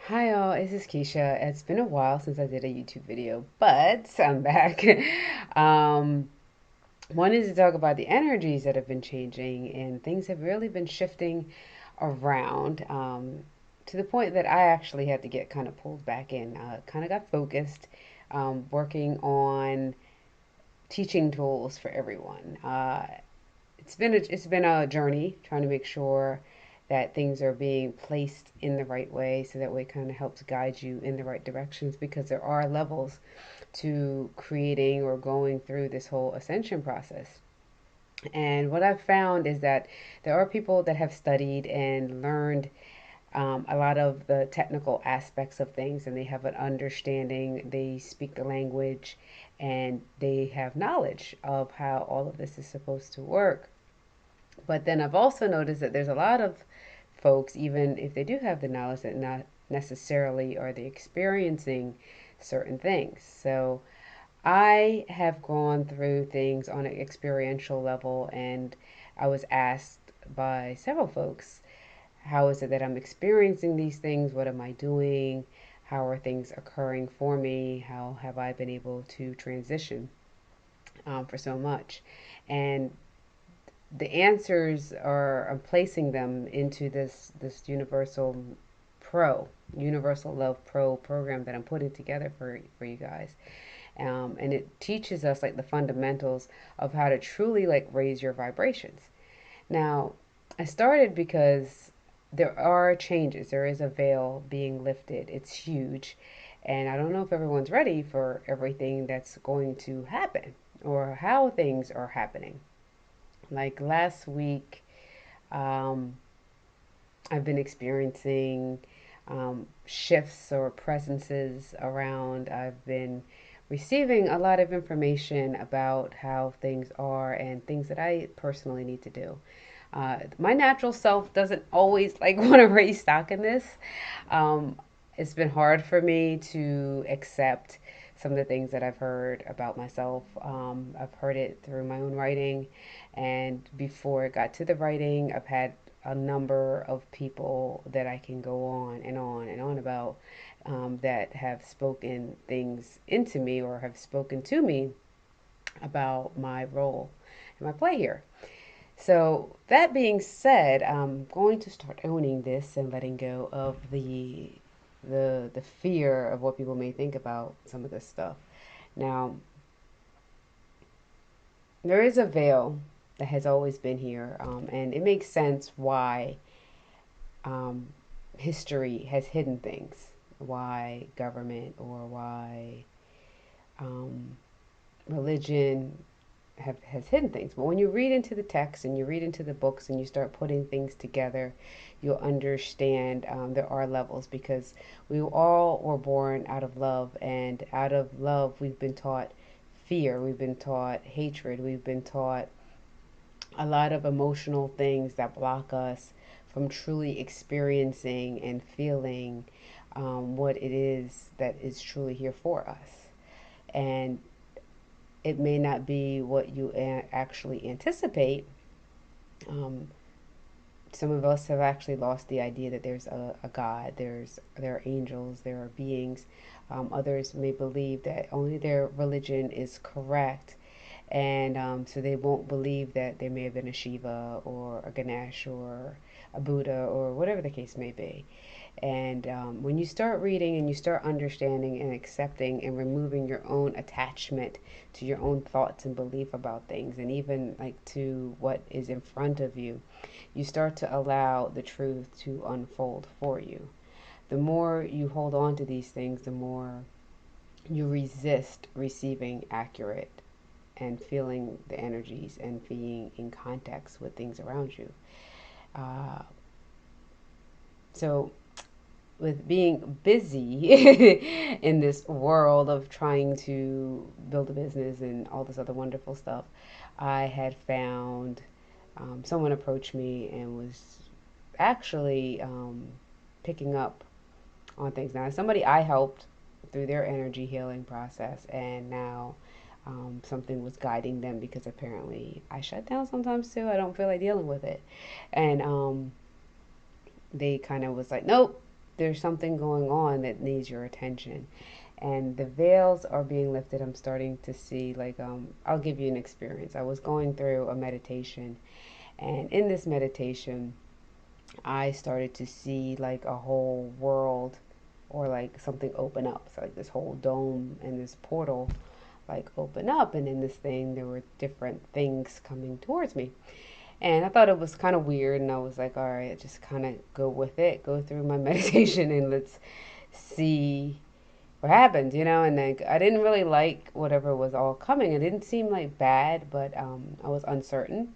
Hi all, this is Keisha. It's been a while since I did a YouTube video, but I'm back. um, Wanted to talk about the energies that have been changing, and things have really been shifting around to the point that I actually had to get kind of pulled back in. Kind of got focused, working on teaching tools for everyone. It's been a journey trying to make sure that things are being placed in the right way, so that way it kind of helps guide you in the right directions, because there are levels to creating or going through this whole ascension process. And what I've found is that there are people that have studied and learned a lot of the technical aspects of things, and they have an understanding, they speak the language, and they have knowledge of how all of this is supposed to work. But then I've also noticed that there's a lot of folks, even if they do have the knowledge, that not necessarily are they experiencing certain things. So I have gone through things on an experiential level, and I was asked by several folks, how is it that I'm experiencing these things? What am I doing? How are things occurring for me? How have I been able to transition for so much? And the answers are, I'm placing them into this Universal Love Pro program that I'm putting together for you guys. And it teaches us like the fundamentals of how to truly like raise your vibrations. Now, I started because there are changes. There is a veil being lifted. It's huge. And I don't know if everyone's ready for everything that's going to happen or how things are happening. Like last week, um, I've been experiencing shifts or presences around. I've been receiving a lot of information about how things are and things that I personally need to do. My natural self doesn't always like want to raise stock in this. Um, it's been hard for me to accept some of the things that I've heard about myself. I've heard it through my own writing, and before it got to the writing, I've had a number of people that I can go on and on and on about, that have spoken things into me or have spoken to me about my role and my play here. So, that being said, I'm going to start owning this and letting go of the fear of what people may think about some of this stuff. Now, there is a veil that has always been here, and it makes sense why um, history has hidden things, why government or why um, religion has hidden things. But when you read into the text and you read into the books and you start putting things together, you'll understand, there are levels, because we all were born out of love, and out of love we've been taught fear, we've been taught hatred, we've been taught a lot of emotional things that block us from truly experiencing and feeling what it is that is truly here for us. And it may not be what you actually anticipate. Um, some of us have actually lost the idea that there's a God, there are angels, there are beings. Others may believe that only their religion is correct, and so they won't believe that there may have been a Shiva or a Ganesh or a Buddha or whatever the case may be. And when you start reading and you start understanding and accepting and removing your own attachment to your own thoughts and belief about things, and even like to what is in front of you, you start to allow the truth to unfold for you. The more you hold on to these things, the more you resist receiving accurate and feeling the energies and being in context with things around you. Uh, so with being busy in this world of trying to build a business and all this other wonderful stuff, I had found, someone approached me and was actually picking up on things. Now, somebody I helped through their energy healing process, and now something was guiding them, because apparently I shut down sometimes too. I don't feel like dealing with it. And they kind of was like, nope, there's something going on that needs your attention. And the veils are being lifted. I'm starting to see, like, I'll give you an experience. I was going through a meditation, and in this meditation, I started to see like a whole world or like something open up. So like this whole dome and this portal like open up, and in this thing there were different things coming towards me. And I thought it was kind of weird, and I was like, all right, just kind of go with it, go through my meditation, and let's see what happens, you know. And then I didn't really like whatever was all coming. It didn't seem like bad, but I was uncertain,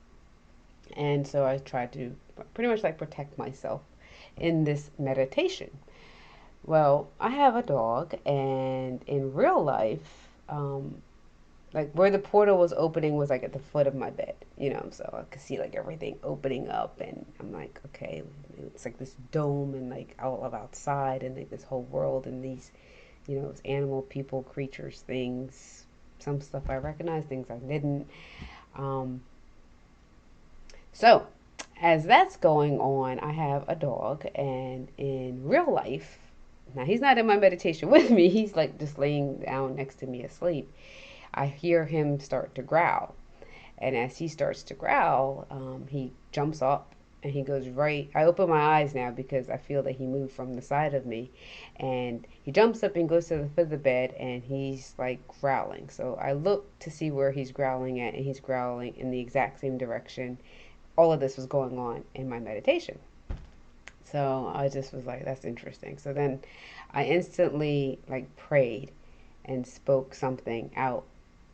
and so I tried to pretty much like protect myself in this meditation. Well, I have a dog, and in real life, like where the portal was opening was like at the foot of my bed, you know, so I could see like everything opening up, and I'm like, okay, it's like this dome, and like all of outside, and like this whole world, and these, you know, it's animal, people, creatures, things, some stuff I recognized, things I didn't. Um, so as that's going on, I have a dog, and in real life, now he's not in my meditation with me, he's like just laying down next to me asleep. I hear him start to growl. And as he starts to growl, he jumps up and he goes right. I open my eyes now because I feel that he moved from the side of me. And he jumps up and goes to the foot of the bed, and he's like growling. So I look to see where he's growling at, and he's growling in the exact same direction. All of this was going on in my meditation. So I just was like, that's interesting. So then I instantly like prayed and spoke something out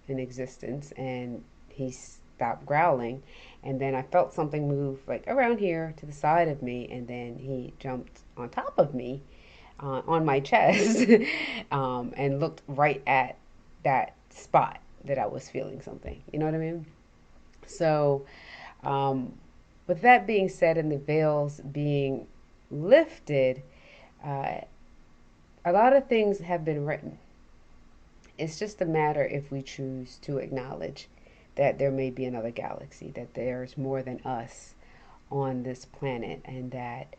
in existence, and he stopped growling. And then I felt something move like around here to the side of me, and then he jumped on top of me, on my chest, and looked right at that spot that I was feeling something. You know what I mean? So, um, with that being said, and the veils being lifted, uh, a lot of things have been written. It's just a matter if we choose to acknowledge that there may be another galaxy, that there's more than us on this planet, and that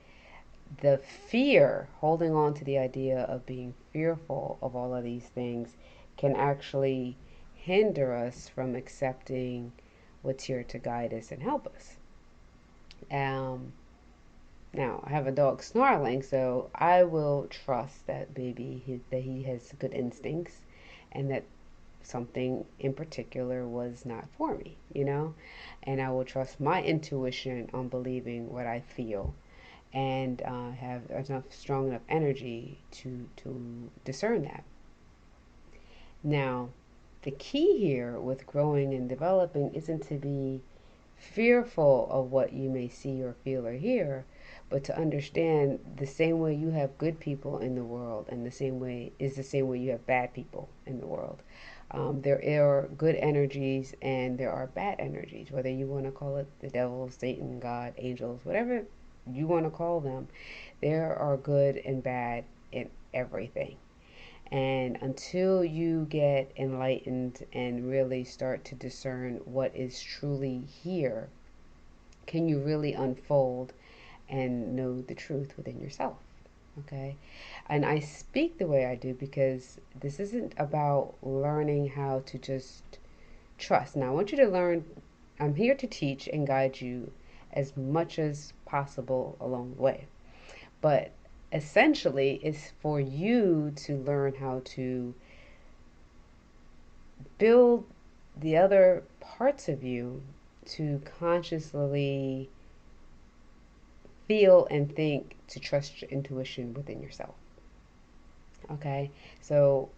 the fear, holding on to the idea of being fearful of all of these things, can actually hinder us from accepting what's here to guide us and help us. Um, Now, I have a dog snarling, so I will trust that that he has good instincts, and that something in particular was not for me, you know? And I will trust my intuition on believing what I feel, and have enough strong enough energy to discern that. Now, the key here with growing and developing isn't to be fearful of what you may see or feel or hear, but to understand the same way you have good people in the world, and the same way you have bad people in the world. There are good energies and there are bad energies, whether you want to call it the devil, Satan, God, angels, whatever you want to call them. There are good and bad in everything. And until you get enlightened and really start to discern what is truly here, can you really unfold and know the truth within yourself. Okay? And I speak the way I do because this isn't about learning how to just trust. Now, I want you to learn, I'm here to teach and guide you as much as possible along the way. But essentially, it's for you to learn how to build the other parts of you to consciously feel and think, to trust your intuition within yourself. Okay? So,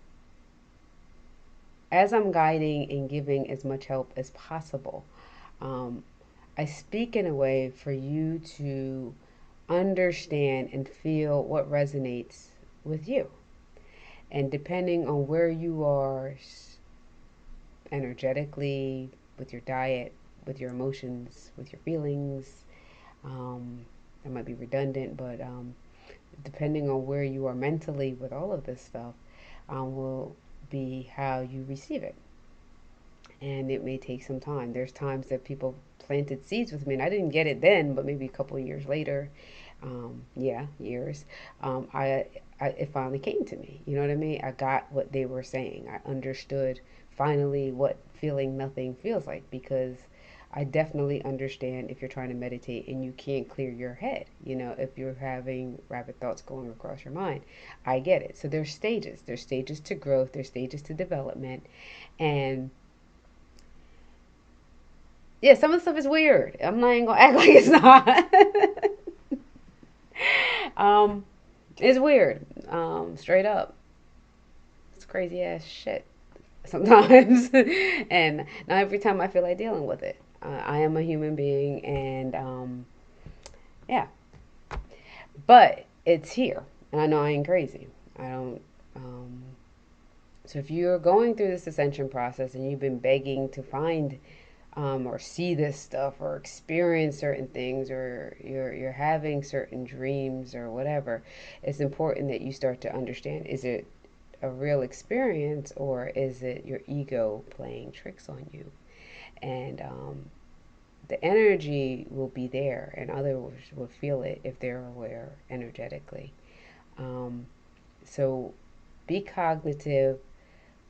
as I'm guiding and giving as much help as possible, um, I speak in a way for you to understand and feel what resonates with you. And depending on where you are energetically, with your diet, with your emotions, with your feelings, um, that might be redundant, but depending on where you are mentally with all of this stuff, will be how you receive it. And it may take some time. There's times that people planted seeds with me, and I didn't get it then, but maybe a couple of years later, Yeah, years. It finally came to me. You know what I mean? I got what they were saying. I understood finally what feeling nothing feels like, because I definitely understand if you're trying to meditate and you can't clear your head. You know, if you're having rapid thoughts going across your mind, I get it. So there's stages. There's stages to growth. There's stages to development, and yeah, some of the stuff is weird. I'm not even gonna act like it's not. um, it's weird. Straight up, it's crazy ass shit sometimes, and not every time I feel like dealing with it. I am a human being, and yeah, but it's here, and I know I ain't crazy. I don't. Um, so if you're going through this ascension process and you've been begging to find or see this stuff or experience certain things, or you're having certain dreams or whatever, it's important that you start to understand: is it a real experience, or is it your ego playing tricks on you? And the energy will be there, and others will feel it if they're aware energetically. Um, so be cognitive,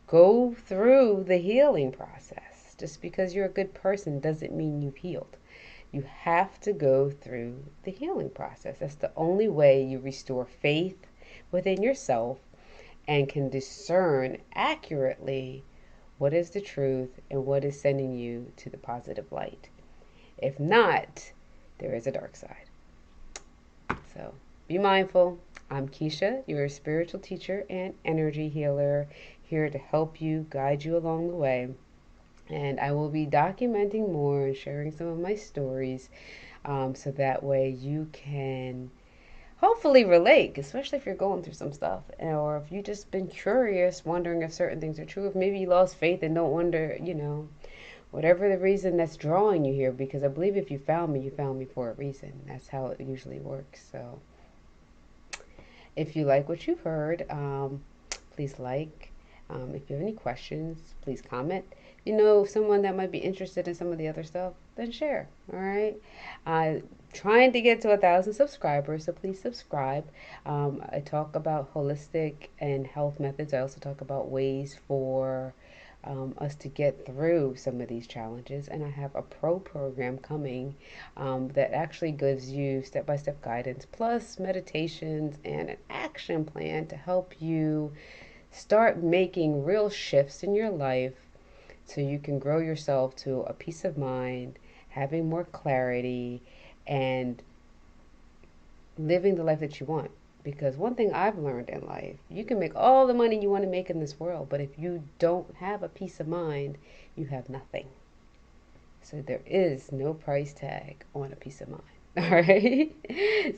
go through the healing process. Just because you're a good person doesn't mean you've healed. You have to go through the healing process. That's the only way you restore faith within yourself and can discern accurately what is the truth and what is sending you to the positive light. If not, there is a dark side. So be mindful. I'm Keisha, your spiritual teacher and energy healer, here to help you, guide you along the way. And I will be documenting more and sharing some of my stories, so that way you can hopefully relate, especially if you're going through some stuff, or if you've just been curious, wondering if certain things are true, if maybe you lost faith and don't wonder, whatever the reason that's drawing you here, because I believe if you found me for a reason. That's how it usually works. So if you like what you've heard, please like. If you have any questions, please comment. You know, someone that might be interested in some of the other stuff, then share. All right. Trying to get to 1,000 subscribers, so please subscribe. I talk about holistic and health methods. I also talk about ways for us to get through some of these challenges. And I have a pro program coming that actually gives you step by step guidance, plus meditations and an action plan to help you start making real shifts in your life so you can grow yourself to a peace of mind, having more clarity, and living the life that you want. Because one thing I've learned in life, you can make all the money you want to make in this world, but if you don't have a peace of mind, you have nothing. So there is no price tag on a peace of mind. All right.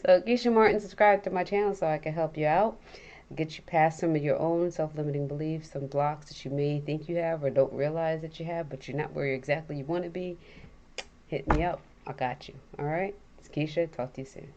So Keisha Martin, subscribe to my channel so I can help you out, get you past some of your own self-limiting beliefs, some blocks that you may think you have or don't realize that you have, but you're not where exactly you want to be. Hit me up. I got you. All right. It's Keisha. Talk to you soon.